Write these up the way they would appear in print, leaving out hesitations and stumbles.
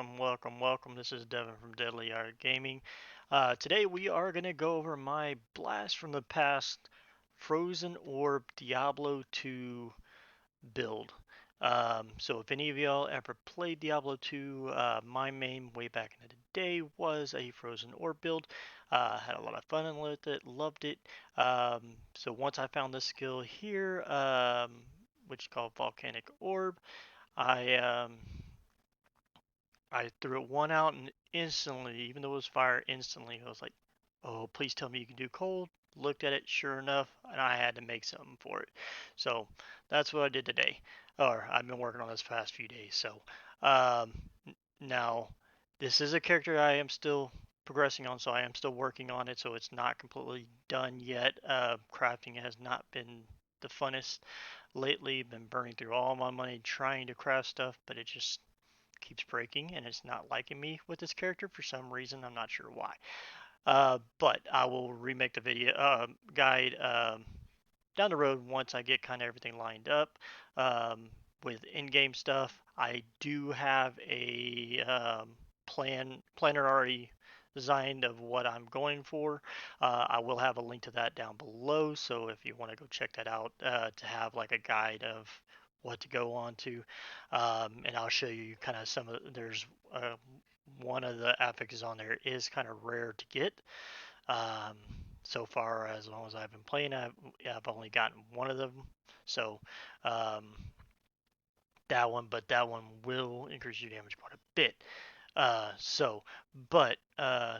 welcome. This is Devin from Deadly Art Gaming. Today we are going to go over my Blast from the Past Frozen Orb Diablo 2 build. So if any of y'all ever played Diablo 2, my main way back in the day was a Frozen Orb build. Had a lot of fun with it, loved it. So once I found this skill here, which is called Volcanic Orb, I I threw it one out and instantly, even though it was fire, instantly I was like, oh, please tell me you can do cold. Looked at it, sure enough, and I had to make something for it. So that's what I did today. Or I've been working on this past few days. So um, now this is a character I am still progressing on, so I am still working on it. So it's not completely done yet. Crafting has not been the funnest lately. Been burning through all my money trying to craft stuff, but it just keeps breaking and it's not liking me with this character for some reason. I'm not sure why. But I will remake the video guide down the road once I get kind of everything lined up with in-game stuff. I do have a planner already designed of what I'm going for. I will have a link to that down below, so if you want to go check that out to have like a guide of what to go on to, and I'll show you kind of some of there's one of the affixes on there is kind of rare to get. Um, so far, as long as I've been playing, I've only gotten one of them. So um, but that one will increase your damage quite a bit. So,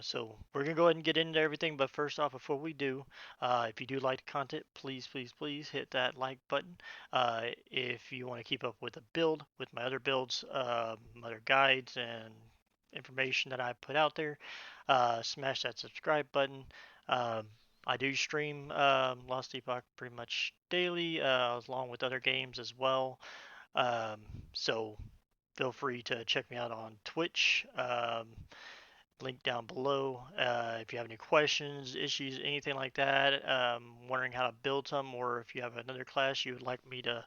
so we're gonna go ahead and get into everything. But first off, before we do, if you do like the content, please hit that like button. If you want to keep up with the build, with my other builds, other guides and information that I put out there, smash that subscribe button. Um, I do stream Lost Epoch pretty much daily, along with other games as well. Um, so feel free to check me out on Twitch. Link down below. If you have any questions, issues, anything like that, wondering how to build some, or if you have another class you would like me to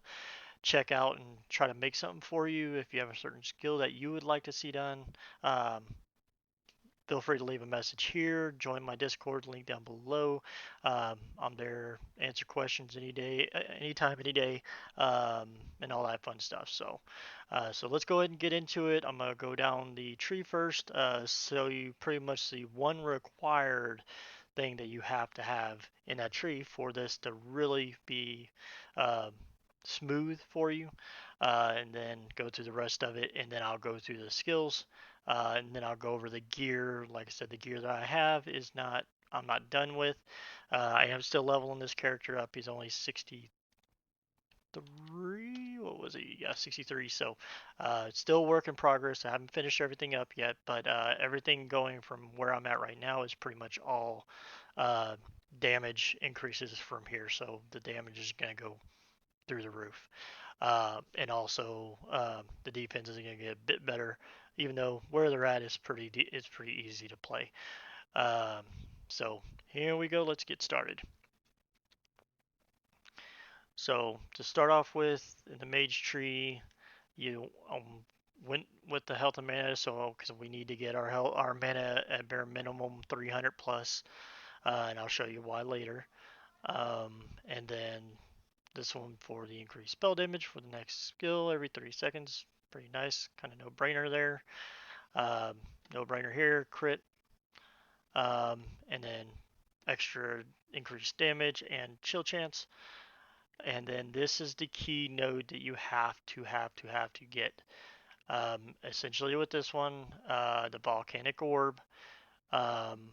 check out and try to make something for you, if you have a certain skill that you would like to see done, um, feel free to leave a message here. Join my Discord link down below. I'm there, answer questions any day, anytime, any day, and all that fun stuff. So let's go ahead and get into it. I'm gonna go down the tree first. So you pretty much see one required thing that you have to have in that tree for this to really be uh, smooth for you, and then go through the rest of it, and then I'll go through the skills, and then I'll go over the gear. Like I said, the gear that I have is not, I'm not done with. I am still leveling this character up. He's only 63. What was he? Yeah, 63. So still work in progress. I haven't finished everything up yet, but everything going from where I'm at right now is pretty much all uh, damage increases from here. So the damage is going to go through the roof. And also the defense is going to get a bit better, even though where they're at is it's pretty easy to play. Um, so here we go. Let's get started. So to start off with, in the mage tree, you went with the health and mana. So because we need to get our mana at bare minimum 300 plus, and I'll show you why later. And then this one for the increased spell damage for the next skill every 30 seconds. Pretty nice, kind of no brainer there. No brainer here, crit. And then extra increased damage and chill chance. And then this is the key node that you have to get. Essentially with this one, the volcanic orb, um,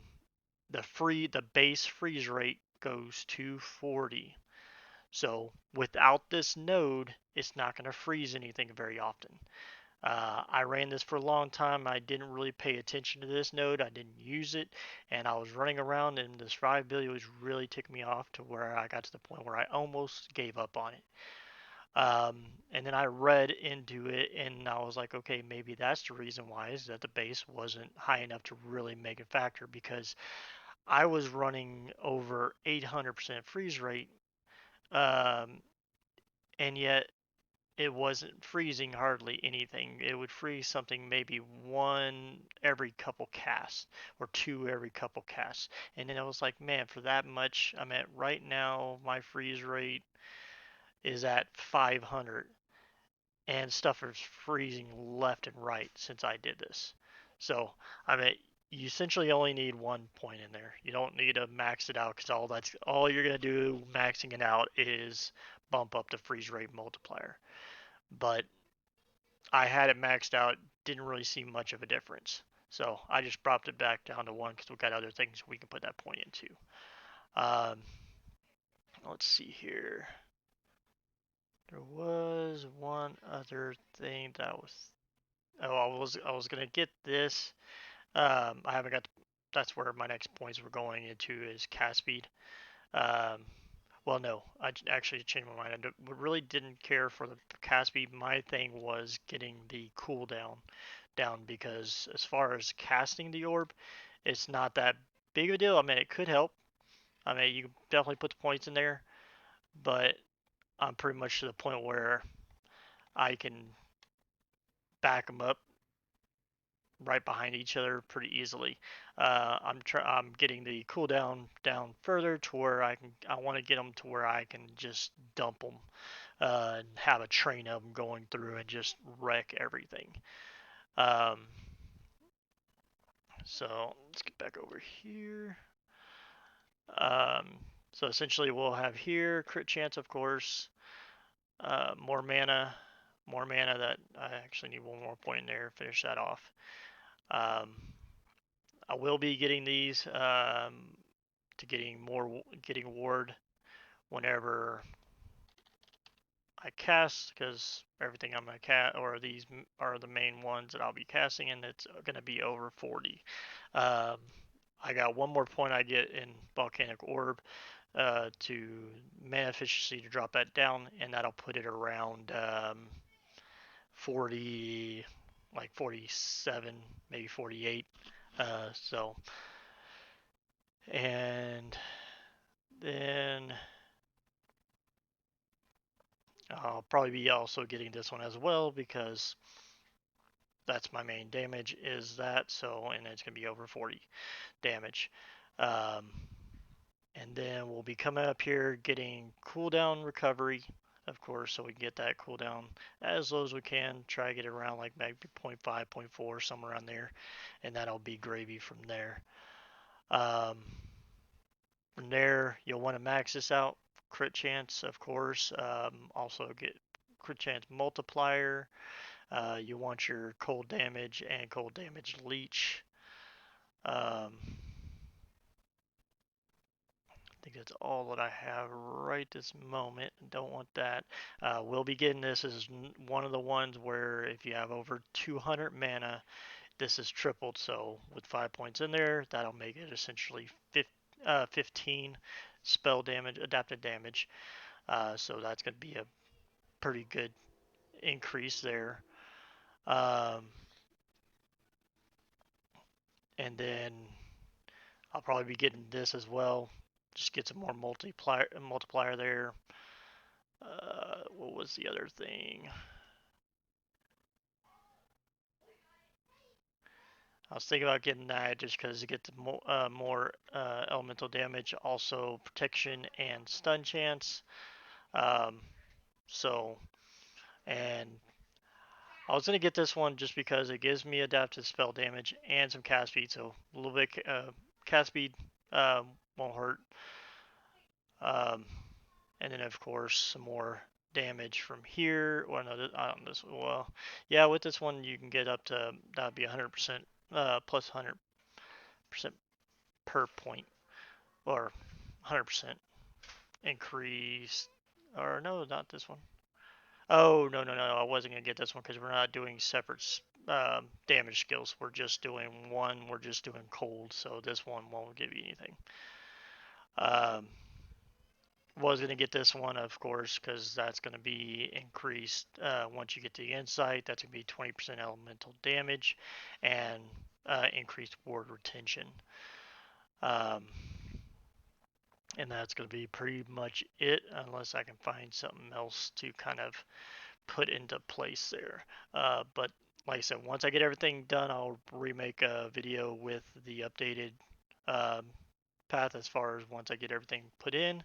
the base freeze rate goes to 40. So without this node, it's not going to freeze anything very often. I ran this for a long time. I didn't really pay attention to this node. I didn't use it, and I was running around, and the survivability was really ticking me off to where I got to the point where I almost gave up on it. And then I read into it, and I was like, okay, maybe that's the reason why is that the base wasn't high enough to really make a factor because I was running over 800% freeze rate, um, and yet it wasn't freezing hardly anything. It would freeze something maybe one every couple casts or two every couple casts. And then I was like, man, for that much, I mean, right now my freeze rate is at 500 and stuff is freezing left and right since I did this. So, I mean, you essentially only need 1 point in there. You don't need to max it out because all you're gonna do maxing it out is bump up the freeze rate multiplier. But I had it maxed out, didn't really see much of a difference. So I just dropped it back down to one because we've got other things we can put that point into. Um, let's see here. There was one other thing that was. Oh, I was gonna get this. I haven't got. That's where my next points were going into is cast speed. Um, well, no, I actually changed my mind. I really didn't care for the cast speed. My thing was getting the cooldown down because as far as casting the orb, it's not that big of a deal. I mean, it could help. I mean, you can definitely put the points in there, but I'm pretty much to the point where I can back them up right behind each other pretty easily. I'm getting the cooldown down further to where I want to get them to where I can just dump them and have a train of them going through and just wreck everything. Um, so let's get back over here. Um, so essentially we'll have here crit chance, of course, more mana, that I actually need one more point in there, finish that off. Um, I will be getting these to getting ward whenever I cast because everything I'm gonna cast or these are the main ones that I'll be casting and it's gonna be over 40. Um, I got one more point I get in Volcanic Orb to mana efficiency to drop that down, and that'll put it around 40, like 47, maybe 48. So, and then I'll probably be also getting this one as well because that's my main damage is that. So, and it's going to be over 40 damage. Um, and then we'll be coming up here getting cooldown recovery, of course, so we can get that cooldown as low as we can. Try to get it around like maybe 0.5, 0.4, somewhere around there, and that'll be gravy from there. From there, you'll want to max this out. Crit chance, of course. Also get crit chance multiplier. You want your cold damage and cold damage leech. Um, I think that's all that I have right this moment. Don't want that. We'll be getting this as one of the ones where if you have over 200 mana, this is tripled. So with 5 points in there, that'll make it essentially 15 spell damage, adapted damage. So that's going to be a pretty good increase there. Um, and then I'll probably be getting this as well. Just get some more multiplier there. What was the other thing? I was thinking about getting that just because it gets more elemental damage, also protection and stun chance. Um, so, and I was gonna get this one just because it gives me adaptive spell damage and some cast speed, so a little bit cast speed won't hurt. Um, and then of course some more damage from here. Or no, on this well, yeah, with this one you can get up to that'd be 100% plus 100% per point or 100% increase. Or no, not this one. Oh no! I wasn't gonna get this one because we're not doing separate damage skills. We're just doing one. We're just doing cold. So this one won't give you anything. Um, was gonna get this one, of course, because that's gonna be increased once you get to the insight. That's gonna be 20% elemental damage and increased ward retention. Um, and that's going to be pretty much it unless I can find something else to kind of put into place there. But like I said, once I get everything done, I'll remake a video with the updated um, path as far as once I get everything put in.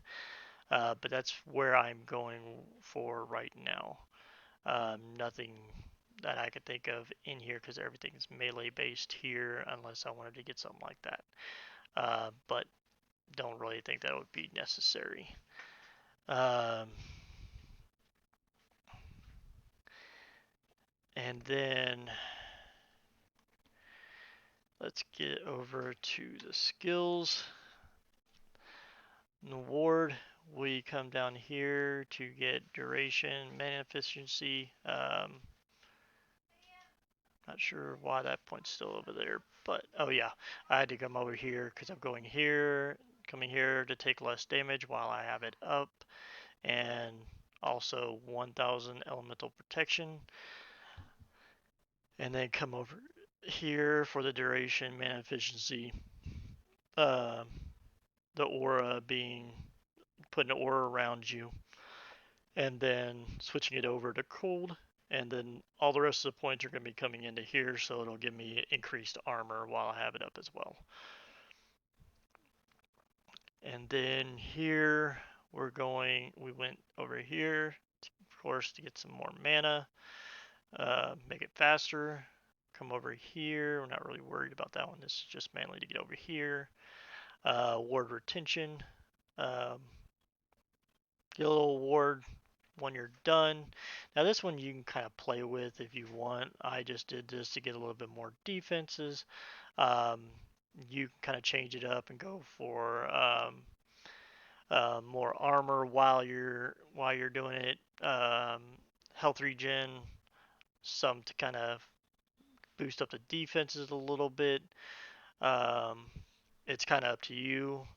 But that's where I'm going for right now. Nothing that I could think of in here because everything's melee based here, unless I wanted to get something like that. But don't really think that would be necessary. Um, and then let's get over to the skills. In the ward, we come down here to get duration, mana efficiency. Not sure why that point's still over there, but oh yeah, I had to come over here because I'm going here, coming here to take less damage while I have it up, and also 1000 elemental protection, and then come over here for the duration, mana efficiency, uh, the aura being putting an aura around you, and then switching it over to cold, and then all the rest of the points are going to be coming into here, so it'll give me increased armor while I have it up as well. And then here we went over here, of course, to get some more mana, make it faster. Come over here, we're not really worried about that one. This is just mainly to get over here. Ward retention, um, get a little ward when you're done. Now this one you can kind of play with if you want. I just did this to get a little bit more defenses. Um, you can kind of change it up and go for more armor while you're doing it. Health regen, some to kind of boost up the defenses a little bit. Um, it's kind of up to you.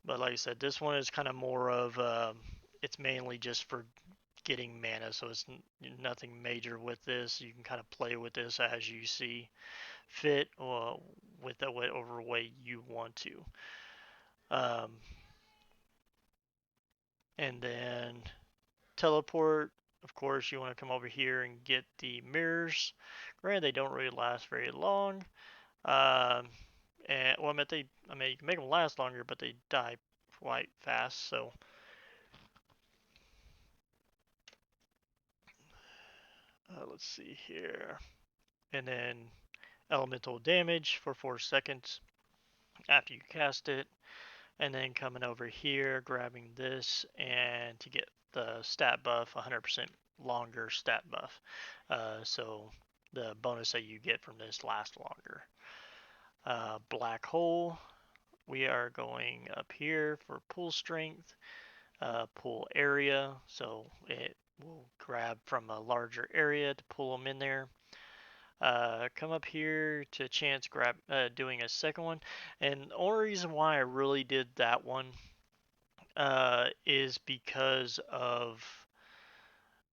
But like I said, this one is kind of more of it's mainly just for getting mana, so it's nothing major with this. You can kind of play with this as you see fit, with the whatever way you want to. Um, and then teleport. Of course, you want to come over here and get the mirrors. Granted, they don't really last very long. Um, and well, I mean, you can make them last longer, but they die quite fast. So, let's see here. And then elemental damage for 4 seconds after you cast it. And then coming over here, grabbing this, and to get the stat buff, 100% longer stat buff. So the bonus that you get from this lasts longer. Black hole, we are going up here for pull strength, pull area, so it will grab from a larger area to pull them in there. Come up here to chance grab doing a second one, and the only reason why I really did that one is because of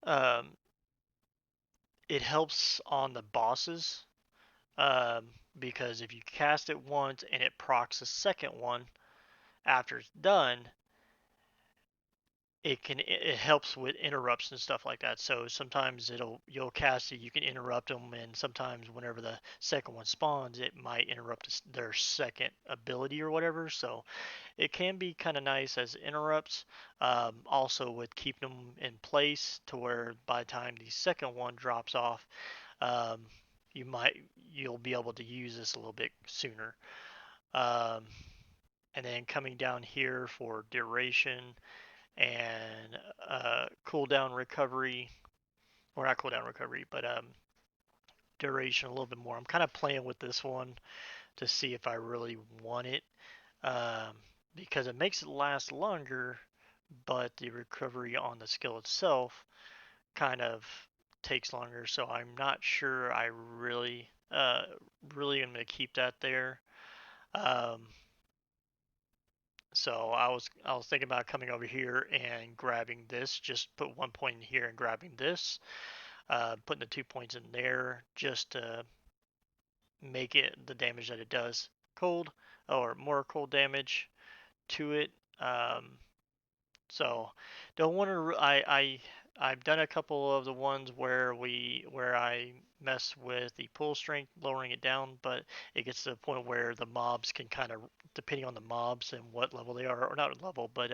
um, it helps on the bosses. Because if you cast it once and it procs a second one after it's done, it helps with interrupts and stuff like that. So sometimes you'll cast it, you can interrupt them, and sometimes whenever the second one spawns, it might interrupt their second ability or whatever. So it can be kind of nice as interrupts. Also with keeping them in place to where by the time the second one drops off, um, you'll be able to use this a little bit sooner. Um, and then coming down here for duration and cooldown recovery, or not cooldown recovery, but duration a little bit more. I'm kind of playing with this one to see if I really want it, um, because it makes it last longer, but the recovery on the skill itself kind of takes longer. So I'm not sure I really am going to keep that there. Um, So I was thinking about coming over here and grabbing this. Just put 1 point in here and grabbing this. Putting the 2 points in there just to make it the damage that it does cold, or more cold damage to it. Um, So don't want to. I've done a couple of the ones where I mess with the pull strength, lowering it down, but it gets to the point where the mobs can kind of, depending on the mobs and what level they are, or not level, but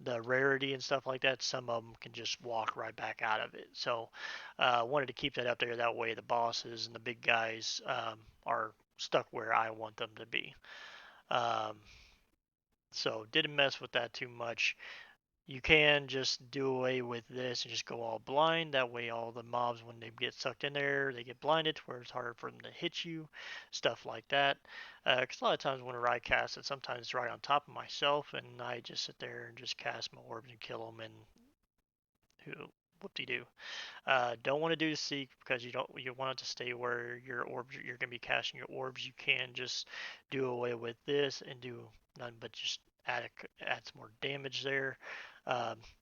the rarity and stuff like that, some of them can just walk right back out of it. So wanted to keep that up there. That way the bosses and the big guys are stuck where I want them to be. Um, so didn't mess with that too much. You can just do away with this and just go all blind. That way, all the mobs, when they get sucked in there, they get blinded to where it's harder for them to hit you, stuff like that. Because a lot of times whenever I cast it, sometimes it's right on top of myself, and I just sit there and just cast my orbs and kill them, and who whoop-de-doo. Don't want to do the seek because you want it to stay where your orbs you're gonna be casting your orbs. You can just do away with this and do none but just add some more damage there.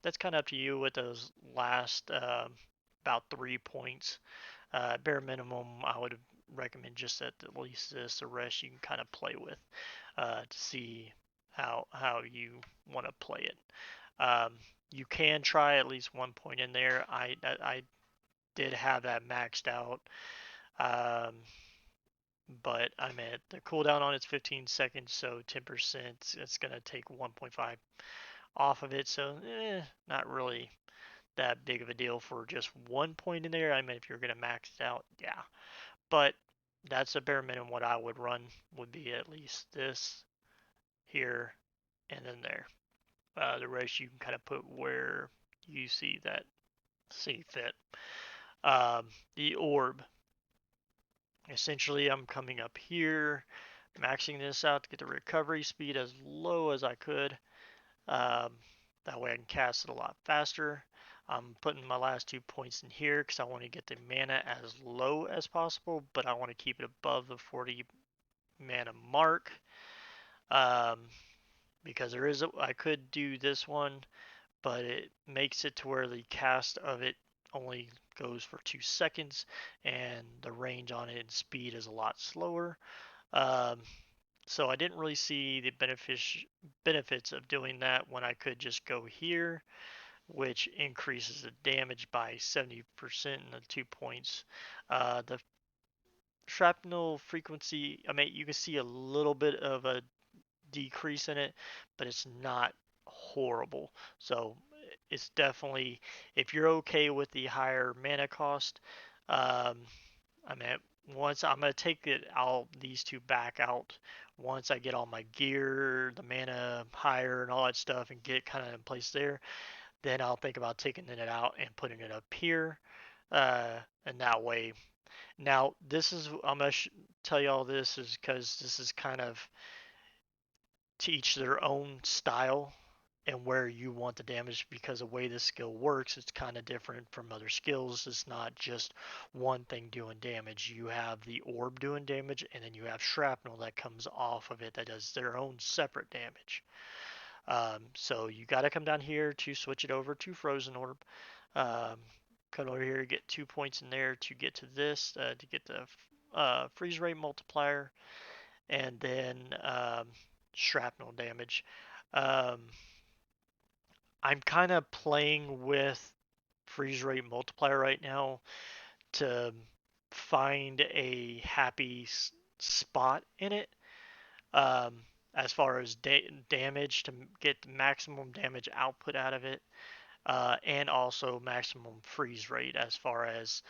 That's kind of up to you with those last about 3 points. Bare minimum, I would recommend just at least this. The rest you can kind of play with to see how you want to play it. Um, you can try at least 1 point in there. I did have that maxed out. Um, but I mean, the cooldown on it's 15 seconds, so 10%. It's gonna take 1.5 off of it, so not really that big of a deal for just 1 point in there. I mean, if you're gonna max it out, yeah. But that's a bare minimum. What I would run would be at least this here and then there. The rest you can kind of put where you see fit. The orb. Essentially, I'm coming up here, maxing this out to get the recovery speed as low as I could. Um, that way I can cast it a lot faster. I'm putting my last 2 points in here because I want to get the mana as low as possible, but I want to keep it above the 40 mana mark. Um, because I could do this one, but it makes it to where the cast of it only goes for 2 seconds, and the range on it and speed is a lot slower. Um, so I didn't really see the benefits of doing that when I could just go here, which increases the damage by 70% in the 2 points. The shrapnel frequency, I mean, you can see a little bit of a decrease in it, but it's not horrible. So it's definitely, if you're okay with the higher mana cost, um, I mean, once I'm gonna take it out, these two back out. Once I get all my gear, the mana higher, and all that stuff, and get kind of in place there, then I'll think about taking it out and putting it up here, and that way. Now, this is I'm gonna tell you all this is because this is kind of to each their own style and where you want the damage, because the way this skill works, it's kind of different from other skills. It's not just one thing doing damage. You have the orb doing damage, and then you have shrapnel that comes off of it that does their own separate damage. So you got to come down here to switch it over to frozen orb. Um, Come over here, get 2 points in there to get to this, to get the freeze rate multiplier, and then shrapnel damage. Um, I'm kind of playing with freeze rate multiplier right now to find a happy spot in it, um, as far as damage to get the maximum damage output out of it, and also maximum freeze rate as far as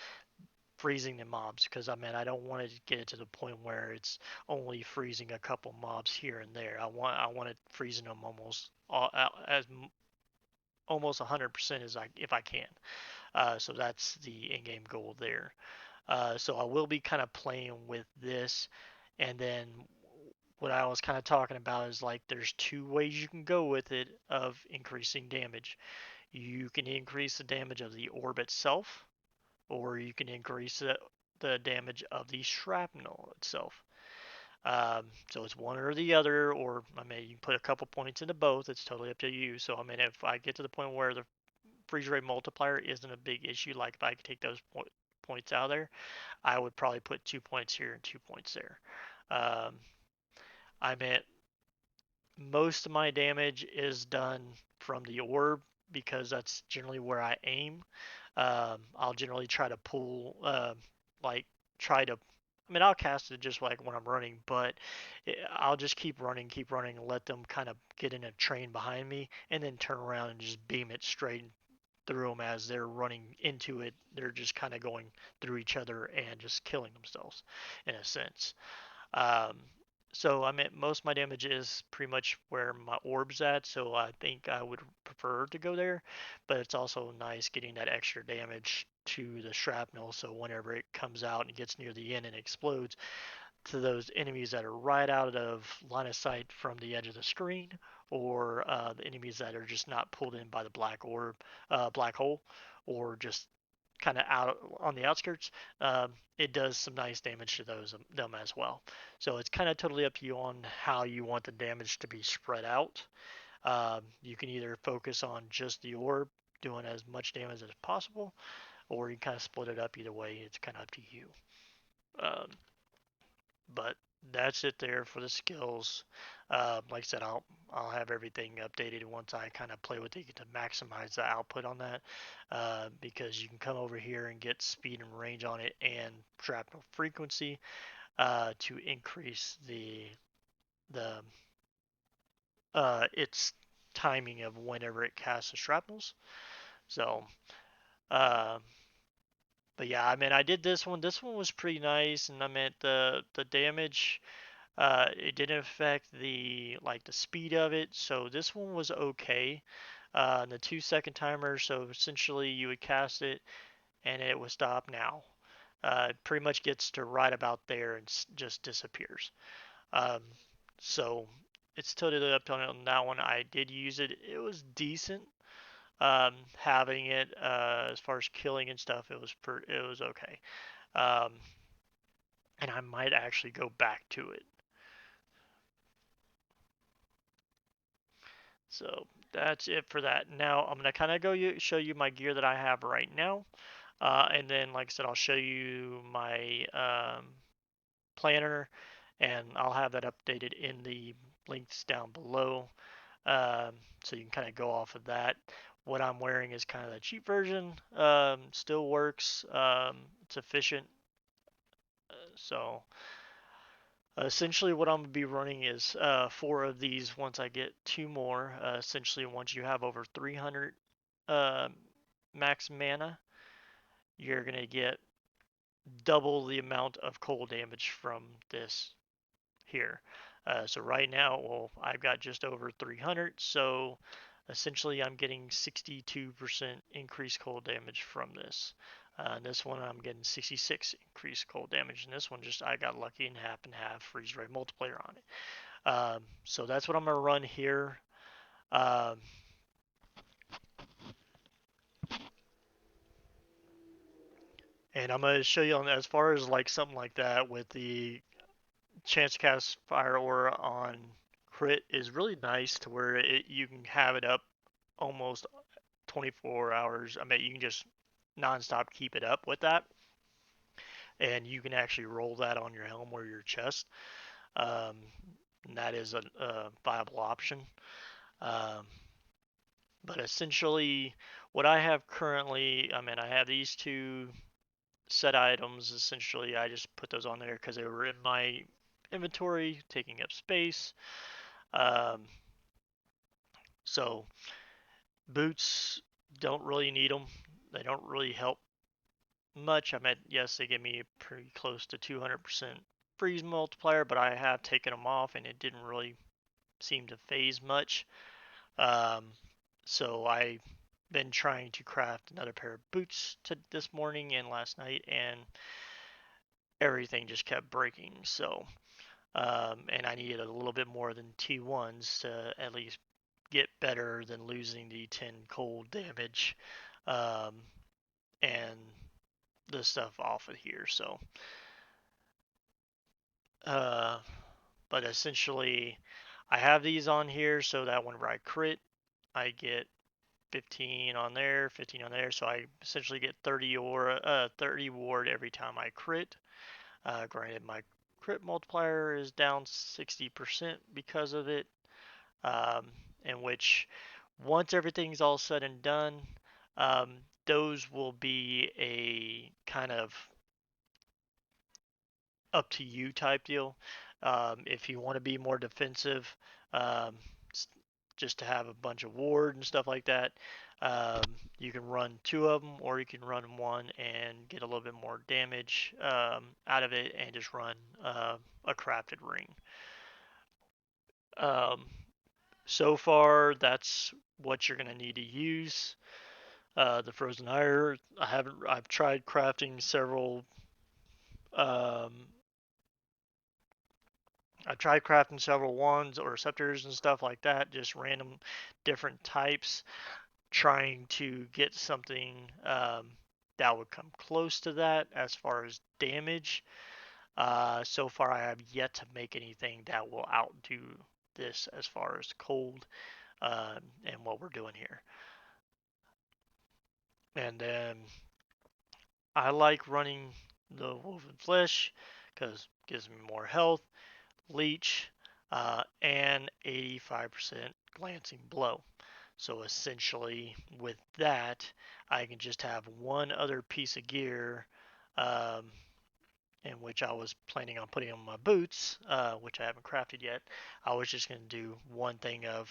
freezing the mobs, because I mean I don't want to get it to the point where it's only freezing a couple mobs here and there. I want it freezing them almost all, as almost 100% as I if I can. So that's the in-game goal there. So I will be kind of playing with this, and then what I was kind of talking about is like there's two ways you can go with it of increasing damage. You can increase the damage of the orb itself, or you can increase the damage of the shrapnel itself. So it's one or the other, or I mean, you can put a couple points into both. It's totally up to you. So I mean, if I get to the point where the freeze rate multiplier isn't a big issue, like if I could take those points out of there, I would probably put 2 points here and 2 points there. I mean, most of my damage is done from the orb because that's generally where I aim. I'll generally try to pull, like try to. I mean, I'll cast it just like when I'm running, but I'll just keep running, and let them kind of get in a train behind me, and then turn around and just beam it straight through them as they're running into it. They're just kind of going through each other and just killing themselves, in a sense. Um, so I mean, most of my damage is pretty much where my orb's at, so I think I would prefer to go there. But it's also nice getting that extra damage to the shrapnel, so whenever it comes out and gets near the end and explodes, to those enemies that are right out of line of sight from the edge of the screen, or the enemies that are just not pulled in by the black hole, or just kind of out on the outskirts, it does some nice damage to them as well. So it's kind of totally up to you on how you want the damage to be spread out. You can either focus on just the orb, doing as much damage as possible, or you kind of split it up either way. It's kind of up to you. Um, but that's it there for the skills. Like I said, I'll have everything updated once I kind of play with it to maximize the output on that. Because you can come over here and get speed and range on it and shrapnel frequency to increase the its timing of whenever it casts the shrapnels. So, uh, but yeah, I mean, I did this one. This one was pretty nice, and I meant the damage. It didn't affect the speed of it, so this one was okay. The 2 second timer, so essentially you would cast it and it would stop now. It pretty much gets to right about there and just disappears. Um, so it's totally up on that one. I did use it. It was decent. Having it as far as killing and stuff, it was okay. Um, and I might actually go back to it. So that's it for that. Now I'm gonna kind of show you my gear that I have right now, and then like I said, I'll show you my planner, and I'll have that updated in the links down below, so you can kind of go off of that. What I'm wearing is kind of the cheap version. Still works. It's efficient. So essentially, what I'm gonna be running is four of these. Once I get two more, essentially, once you have over 300 uh, max mana, you're gonna get double the amount of cold damage from this here. So right now, well, I've got just over 300, so essentially I'm getting 62% increased cold damage from this. This one I'm getting 66 increased cold damage, and this one just I got lucky and happened to have freeze ray multiplayer on it. So that's what I'm gonna run here. Um, and I'm gonna show you on as far as like something like that with the chance to cast fire aura on crit is really nice to where you can have it up almost 24 hours. I mean, you can just nonstop keep it up with that, and you can actually roll that on your helm or your chest. Um, and that is a viable option. Um, but essentially, what I have currently, I mean, I have these two set items. Essentially, I just put those on there because they were in my inventory, taking up space. Um, so boots don't really need them. They don't really help much. I mean, yes, they give me pretty close to 200% freeze multiplier, but I have taken them off and it didn't really seem to phase much. Um, so I've been trying to craft another pair of boots this morning and last night, and everything just kept breaking. So, and I needed a little bit more than T1s to at least get better than losing the 10 cold damage, um, and the stuff off of here. So, uh, but essentially, I have these on here so that whenever I crit, I get 15 on there, 15 on there. So I essentially get 30 ward every time I crit. Granted, my crit multiplier is down 60% because of it, um, in which Once everything's all said and done, those will be a kind of up to you type deal. If you want to be more defensive, um, just to have a bunch of ward and stuff like that, um, you can run two of them, or you can run one and get a little bit more damage out of it, and just run a crafted ring. Um, so far, that's what you're gonna need to use. The frozen iron. I've tried crafting several. Um, I've tried crafting several wands or scepters and stuff like that, just random different types, trying to get something that would come close to that as far as damage. So far, I have yet to make anything that will outdo this as far as cold and what we're doing here. And then I like running the woven flesh because it gives me more health, leech, and 85% glancing blow. So essentially, with that, I can just have one other piece of gear, um, in which I was planning on putting on my boots, which I haven't crafted yet. I was just going to do one thing of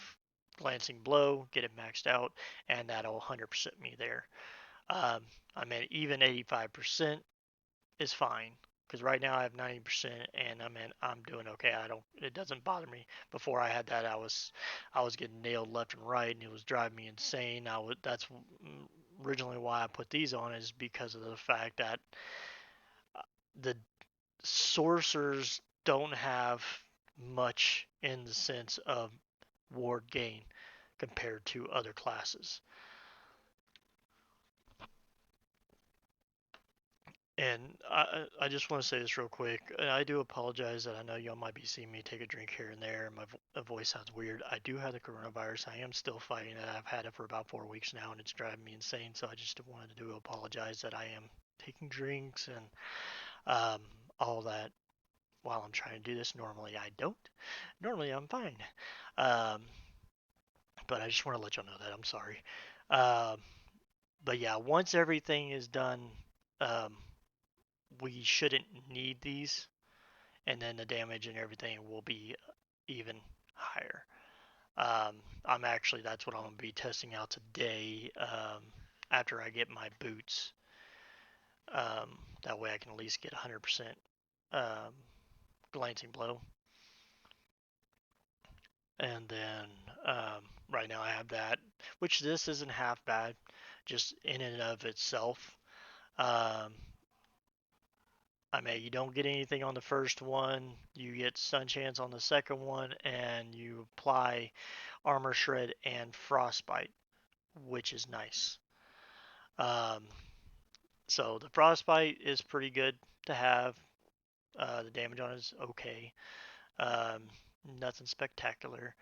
glancing blow, get it maxed out, and that'll 100% me there. Um, I mean, even 85% is fine because right now I have 90% and I'm doing okay. It doesn't bother me. Before I had that, I was getting nailed left and right and it was driving me insane. That's originally why I put these on, is because of the fact that the sorcerers don't have much in the sense of ward gain compared to other classes. And I just want to say this real quick. I do apologize that I know y'all might be seeing me take a drink here and there. My voice sounds weird. I do have the coronavirus. I am still fighting it. I've had it for about 4 weeks now, and it's driving me insane. So I just wanted to apologize that I am taking drinks and um, all that while I'm trying to do this. Normally I don't. Normally I'm fine. Um, but I just want to let y'all know that I'm sorry. Um, but yeah, once everything is done, um, we shouldn't need these, and then the damage and everything will be even higher. I'm actually That's what I'm gonna be testing out today. After I get my boots, that way I can at least get 100% um, glancing blow. And then right now I have that, which this isn't half bad, just in and of itself. Um, I mean, you don't get anything on the first one. You get stun chance on the second one, and you apply armor shred and frostbite, which is nice. Um, so the frostbite is pretty good to have. The damage on it is okay. Um, Nothing spectacular.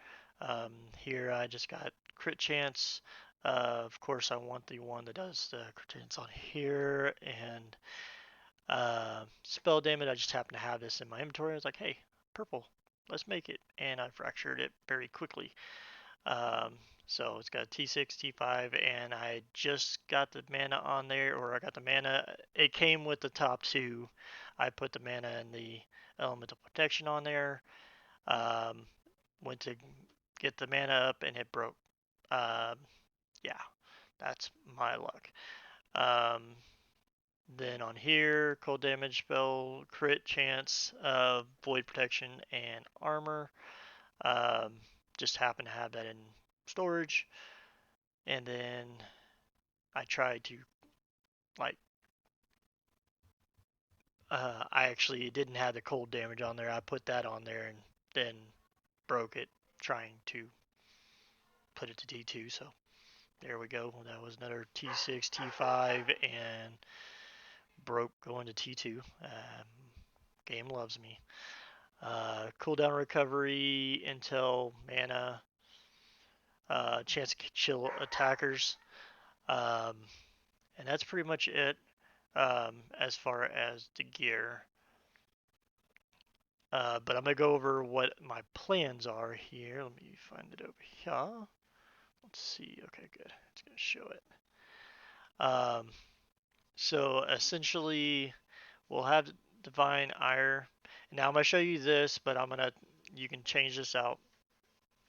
Here I just got crit chance. Of course, I want the one that does the crit chance on here, and spell damage. I just happen to have this in my inventory. I was like, hey, purple, let's make it, and I fractured it very quickly. Um, so it's got T6, T5, and I just got the mana on there, or I got the mana. It came with the top two. I put the mana and the elemental protection on there. Um, Went to get the mana up, and it broke. Um, yeah, that's my luck. Um, then on here, cold damage spell, crit chance, void protection, and armor. Um, just happen to have that in storage. And then I tried to, like, I actually didn't have the cold damage on there. I put that on there and then broke it trying to put it to T2. So there we go. That was another T6, T5, and broke going to T2. Game loves me. Cooldown recovery, intel, mana, chance to chill attackers. Um, and that's pretty much it as far as the gear. But I'm going to go over what my plans are here. Let me find it over here. let's see. Okay, good. It's gonna show it. Um, so essentially, we'll have divine ire. Now I'm gonna show you this, but you can change this out.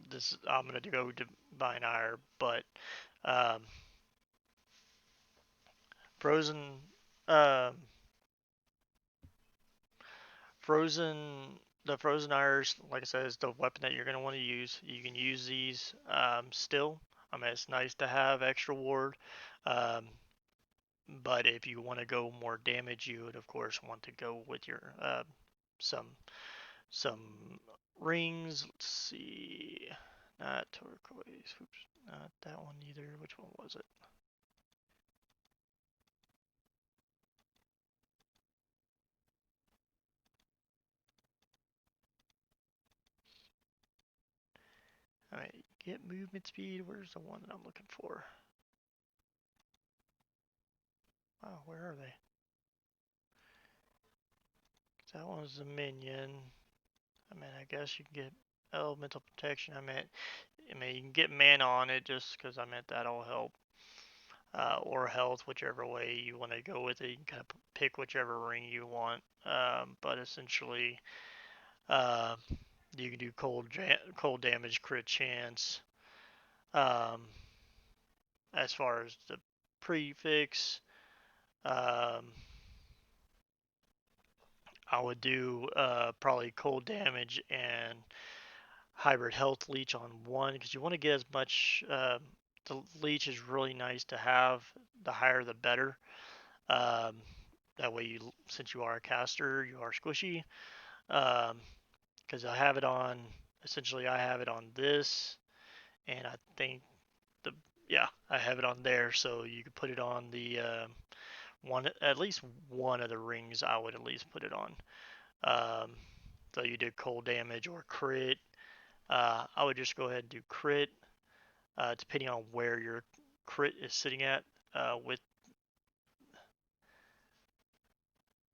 This I'm gonna go divine ire, but um, frozen, um, frozen. The frozen ires, like I said, is the weapon that you're gonna want to use. You can use these still. I mean, it's nice to have extra ward. Um, But if you want to go more damage, you would of course want to go with your some some rings. Let's see, not turquoise. Oops, not that one either. Which one was it? All right, get movement speed. Where's the one that I'm looking for? Oh, where are they? That one's the minion. I mean, I guess you can get elemental protection. I mean, you can get mana on it just because I meant that'll help. Or health, whichever way you want to go with it. You can kind of pick whichever ring you want. But essentially, uh, you can do cold damage, crit chance. Um, as far as the prefix, um, I would do probably cold damage and hybrid health leech on one because you want to get as much. The leech is really nice to have. The higher, the better. Um, that way, since you are a caster, you are squishy. Because I have it on. Essentially, I have it on this, and I think the yeah, I have it on there. So you could put it on the one, at least one of the rings. I would at least put it on. Um, so you did cold damage or crit. I would just go ahead and do crit, depending on where your crit is sitting at.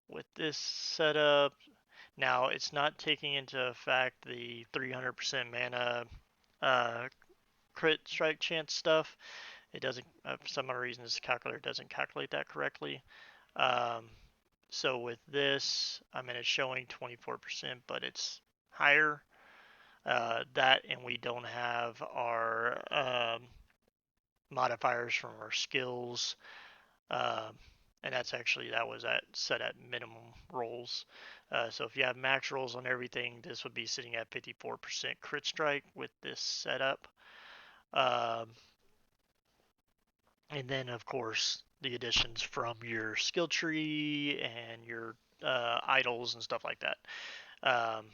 With this setup, now it's not taking into effect the 300% mana crit strike chance stuff. It doesn't, for some other reason, this calculator doesn't calculate that correctly. Um, so with this, I mean, it's showing 24%, but it's higher. That, and we don't have our modifiers from our skills. Um, and that was set at minimum rolls. So if you have max rolls on everything, this would be sitting at 54% crit strike with this setup. Um, and then, of course, the additions from your skill tree and your idols and stuff like that. Um,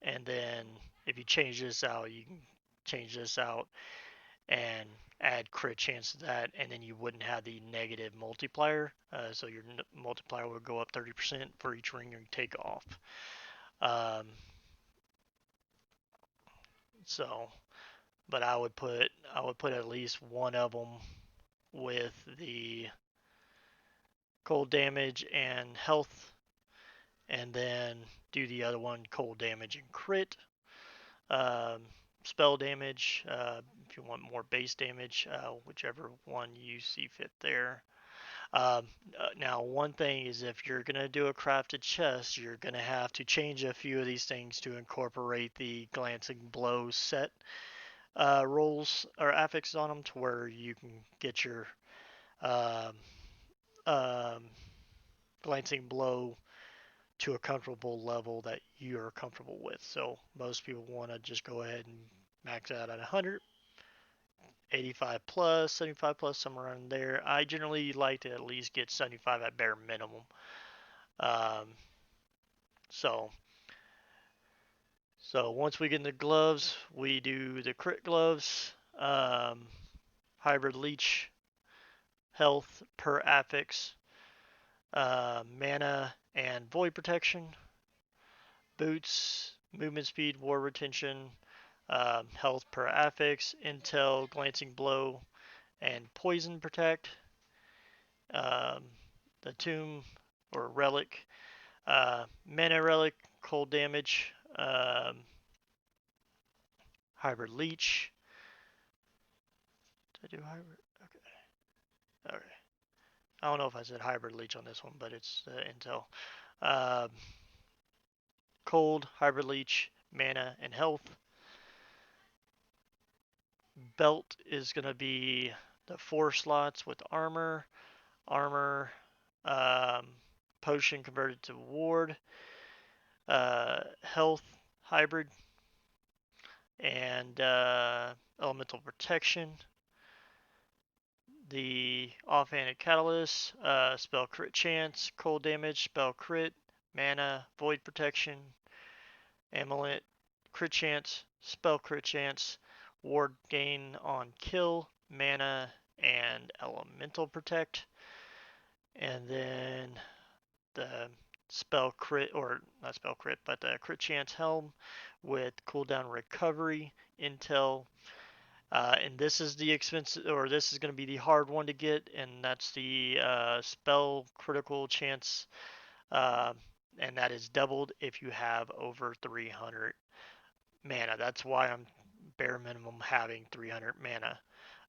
and then if you change this out, you can change this out and add crit chance to that, and then you wouldn't have the negative multiplier. So your multiplier would go up 30% for each ring you take off. Um, so, but I would put at least one of them with the cold damage and health, and then do the other one cold damage and crit. Um, Spell damage, if you want more base damage, whichever one you see fit there. Now, one thing is if you're going to do a crafted chest, you're going to have to change a few of these things to incorporate the glancing blow set rolls or affixes on them to where you can get your um, um, glancing blow to a comfortable level that you're comfortable with. So most people want to just go ahead and max out at 100, 85 plus, 75 plus, somewhere around there. I generally like to at least get 75 at bare minimum. Um, so so once we get in the gloves, we do the crit gloves, hybrid leech, health per affix, mana and void protection, boots, movement speed, war retention, health per affix, intel, glancing blow, and poison protect. Um, the tomb or relic, mana relic, cold damage, hybrid leech, Did I do hybrid? Okay. Okay. I don't know if I said hybrid leech on this one, but it's Intel. Uh, cold, hybrid leech, mana, and health. Belt is going to be the 4 slots with armor, um, potion converted to ward, health, hybrid, and elemental protection. The offhanded catalyst, spell crit chance, cold damage, spell crit, mana, void protection, amulet, crit chance, spell crit chance, ward gain on kill, mana, and elemental protect. And then the spell crit, or not spell crit, but the crit chance helm with cooldown recovery, intel. And this is the expensive, or this is going to be the hard one to get, and that's the spell critical chance, uh, and that is doubled if you have over 300 mana. That's why I'm bare minimum having 300 mana.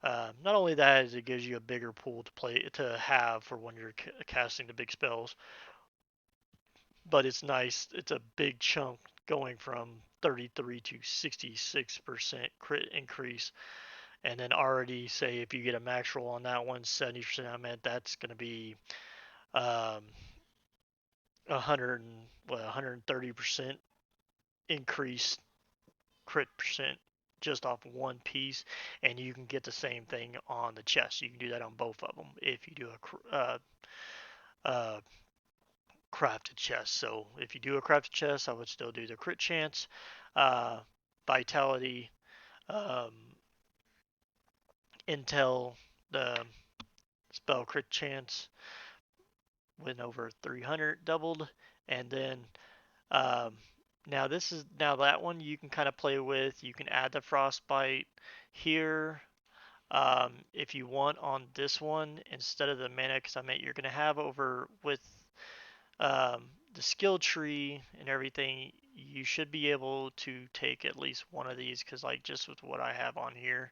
Not only that, is it gives you a bigger pool to have for when you're casting the big spells, but it's nice. It's a big chunk going from 33 to 66% crit increase, and then already say if you get a max roll on that one, 70%. I meant that's going to be um, 130% increase crit percent just off one piece, and you can get the same thing on the chest. You can do that on both of them if you do a crafted chest. So if you do a crafted chest, I would still do the crit chance, uh, vitality, um, intel, the spell crit chance when over 300 doubled, and then um, now that one you can kind of play with. You can add the frostbite here. If you want on this one instead of the mana, because I meant you're going to have over with the skill tree and everything, you should be able to take at least one of these, because like just with what I have on here,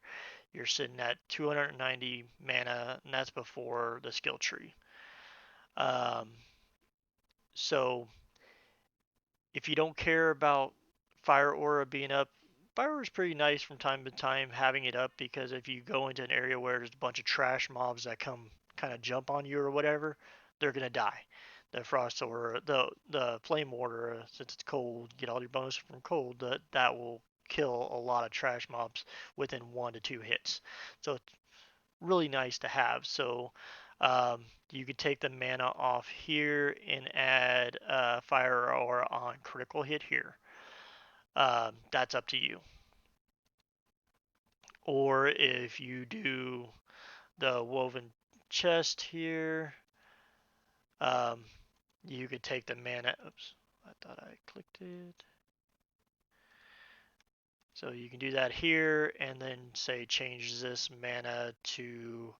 you're sitting at 290 mana, and that's before the skill tree. Um, so if you don't care about fire aura being up, fire aura is pretty nice from time to time having it up, because if you go into an area where there's a bunch of trash mobs that come kind of jump on you or whatever, they're gonna die. The frost aura, the flame aura, since it's cold, get all your bonuses from cold. That will kill a lot of trash mobs within 1 to 2 hits. So it's really nice to have. So you could take the mana off here and add fire aura on critical hit here. That's up to you. Or if you do the woven chest here, um, you could take the mana. Oops, I thought I clicked it. So you can do that here, and then say change this mana to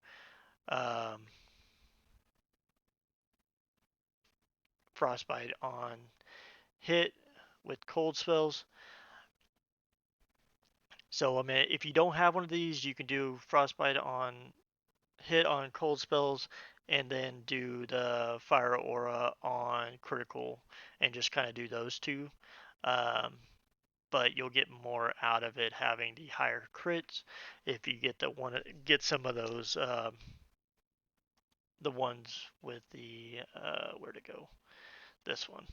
frostbite on hit with cold spells. So I mean, if you don't have one of these, you can do frostbite on hit on cold spells, and then do the fire aura on critical, and just kind of do those two. Um, but you'll get more out of it having the higher crits if you get some of those the ones with the where to go, this one,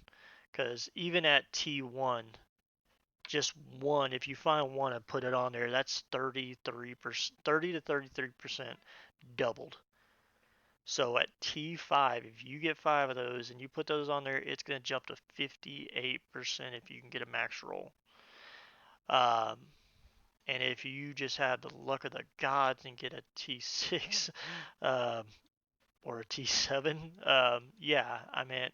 because even at T1, just one, if you find one and put it on there, that's 33%, 30 to 33% doubled. So at T5, if you get 5 of those and you put those on there, it's going to jump to 58% if you can get a max roll. Um, and if you just have the luck of the gods and get a T6 um, or a T7, yeah, I mean,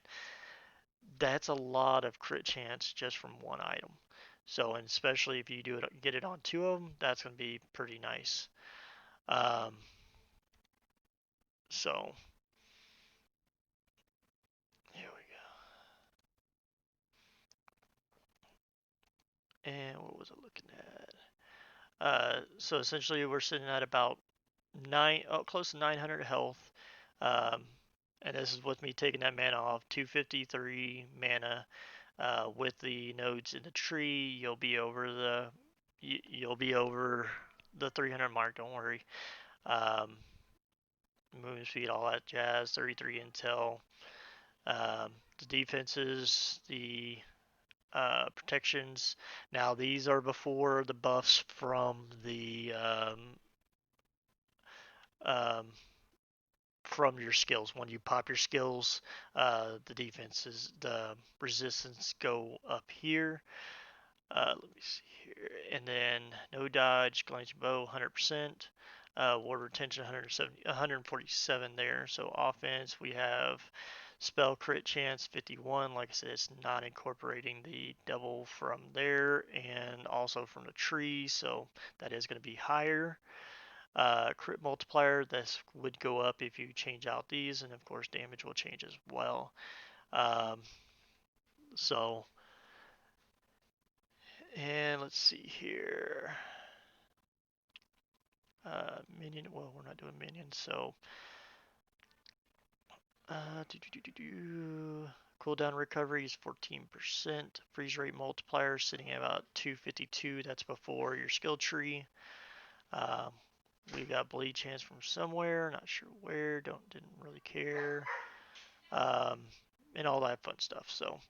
that's a lot of crit chance just from one item. So, and especially if you get it on 2 of them, that's going to be pretty nice. Um, so, here we go. And what was I looking at? So essentially, we're sitting at about close to 900 health. Um, and this is with me taking that mana off. 253 mana. With the nodes in the tree, you'll be over the 300 mark. Don't worry. Um, movement speed, all that jazz. 33 intel. The defenses, the protections. Now these are before the buffs um, from your skills. When you pop your skills, the resistance go up here. Let me see here, and then no dodge, glancing bow, 100%. Ward retention 147 there. So offense, we have spell crit chance 51. Like I said, it's not incorporating the double from there and also from the tree, so that is going to be higher. Crit multiplier, this would go up if you change out these, and of course damage will change as well. Um, so, and let's see here. Minion, well, we're not doing minions, so cooldown recovery is 14%. Freeze rate multiplier sitting at about 252. That's before your skill tree. Um, we got bleed chance from somewhere, not sure where. Didn't really care. Um, and all that fun stuff. So,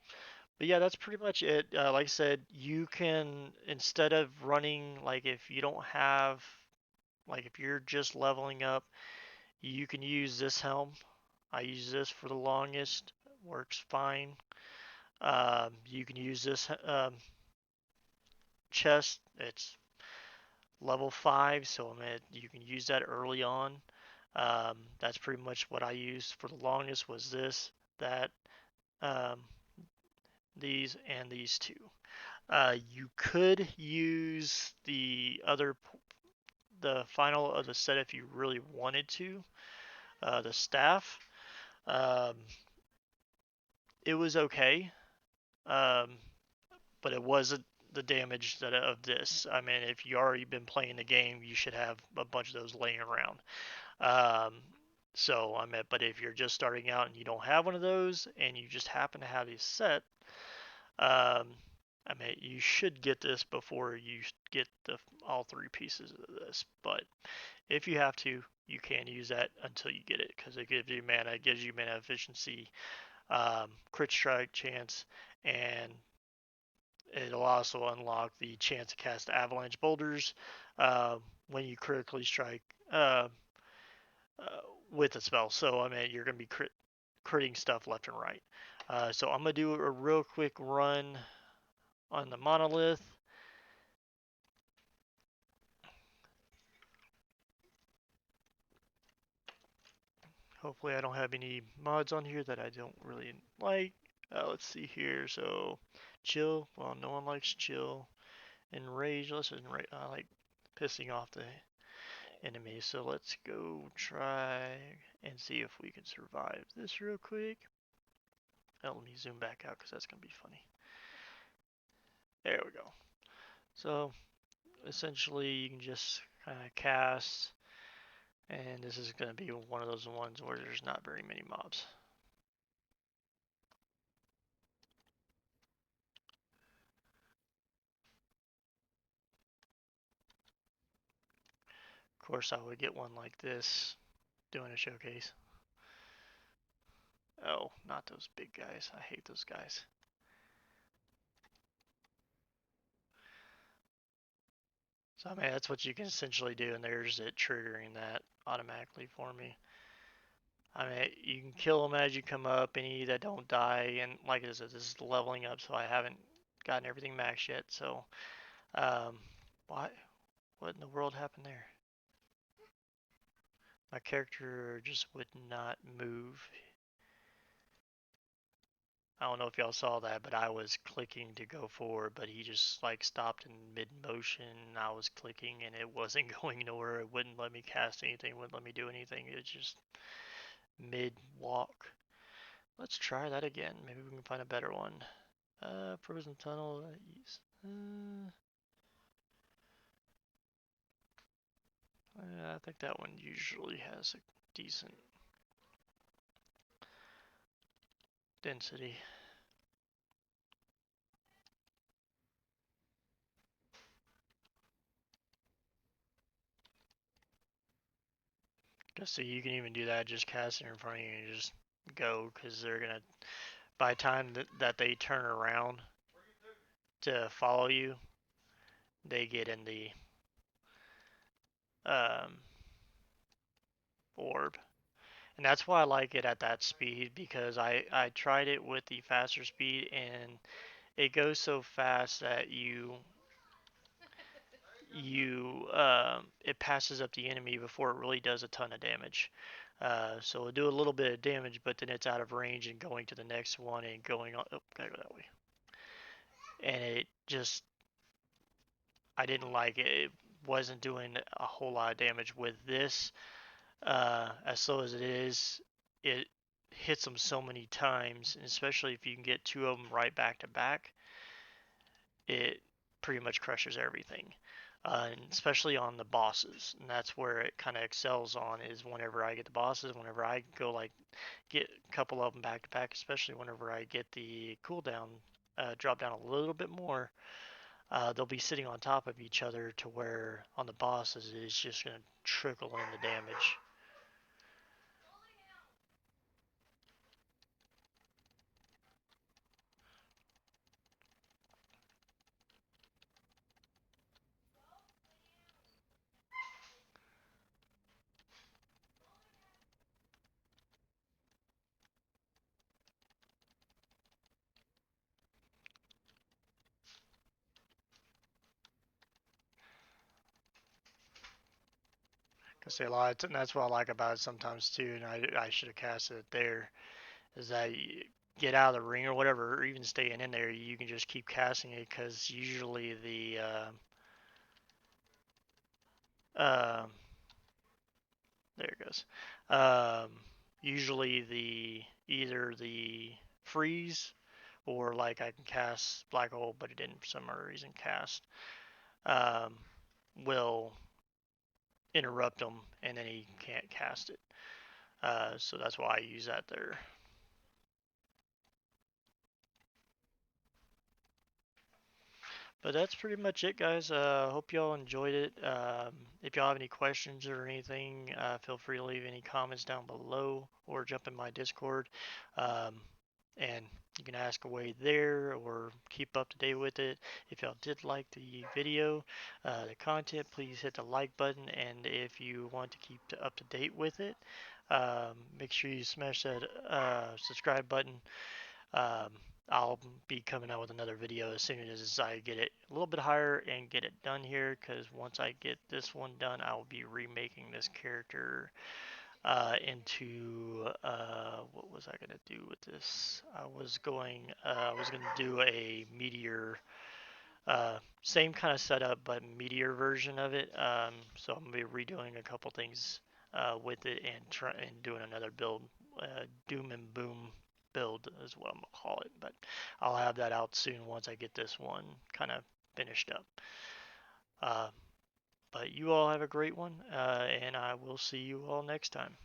but yeah, that's pretty much it. Like I said, you can, instead of running, like if you don't have, like if you're just leveling up, you can use this helm. I use this for the longest. Works fine. You can use this chest. It's level 5, so I mean, you can use that early on. That's pretty much what I used for the longest was this, that, um, these, and these two. You could use the final of the set if you really wanted to. The staff. Um, it was okay, um, but it wasn't the damage of this. I mean, if you already been playing the game, you should have a bunch of those laying around. Um, so I mean, but if you're just starting out and you don't have one of those, and you just happen to have these set, um, I mean, you should get this before you get all three pieces of this. But if you have to, you can use that until you get it because it gives you mana efficiency, crit strike chance, and it'll also unlock the chance to cast avalanche boulders uh, when you critically strike uh, uh, with a spell. So I mean, you're going to be critting stuff left and right. So I'm going to do a real quick run on the monolith. Hopefully I don't have any mods on here that I don't really like. Let's see here. So chill. Well, no one likes chill. Enrage. Let's enrage. I like pissing off the enemy. So let's go try and see if we can survive this real quick. Oh, let me zoom back out because that's going to be funny. There we go. So essentially you can just kind of cast, and this is going to be one of those ones where there's not very many mobs. Of course I would get one like this doing a showcase. Oh, not those big guys. I hate those guys. So I mean, that's what you can essentially do, and there's it triggering that automatically for me. I mean, you can kill them as you come up, any that don't die, and like I said, this is leveling up, so I haven't gotten everything maxed yet. So, um, what in the world happened there? My character just would not move. I don't know if y'all saw that, but I was clicking to go forward, but he just like stopped in mid motion. I was clicking and it wasn't going nowhere. It wouldn't let me cast anything, wouldn't let me do anything. It just mid walk. Let's try that again. Maybe we can find a better one. Frozen tunnel. I think that one usually has a decent density. Cause see, you can even do that just casting in front of you and just go, because they're gonna, by the time that they turn around to follow you, they get in the um, orb. And that's why I like it at that speed, because I tried it with the faster speed and it goes so fast that it passes up the enemy before it really does a ton of damage. So it'll do a little bit of damage, but then it's out of range and going to the next one and going on. Oh, gotta go that way. And it just, I didn't like it. It wasn't doing a whole lot of damage with this. As slow as it is, it hits them so many times, and especially if you can get two of them right back to back, it pretty much crushes everything. And especially on the bosses, and that's where it kind of excels on, is whenever I get the bosses, whenever I go like get a couple of them back to back, especially whenever I get the cooldown drop down a little bit more, they'll be sitting on top of each other to where on the bosses it's just going to trickle in the damage. Cause see, a lot, and that's what I like about it sometimes too. And I should have casted it there. Is that you get out of the ring or whatever, or even staying in there, you can just keep casting it. Cause usually uh, there it goes. Um, usually the either the freeze or like I can cast black hole, but it didn't for some other reason cast. Um, will interrupt him, and then he can't cast it. So that's why I use that there. But that's pretty much it, guys. Hope y'all enjoyed it. If y'all have any questions or anything, feel free to leave any comments down below or jump in my Discord. Um, and you can ask away there or keep up to date with it. If y'all did like the video, the content, please hit the like button. And if you want to keep up to date with it, make sure you smash that subscribe button. um, I'll be coming out with another video as soon as I get it a little bit higher and get it done here, because once I get this one done, I will be remaking this character into what was I gonna do with this? I was gonna do a meteor, same kind of setup but meteor version of it. So I'm gonna be redoing a couple things with it and try and doing another build, doom and boom build is what I'm gonna call it. But I'll have that out soon once I get this one kind of finished up. Uh, but you all have a great one, and I will see you all next time.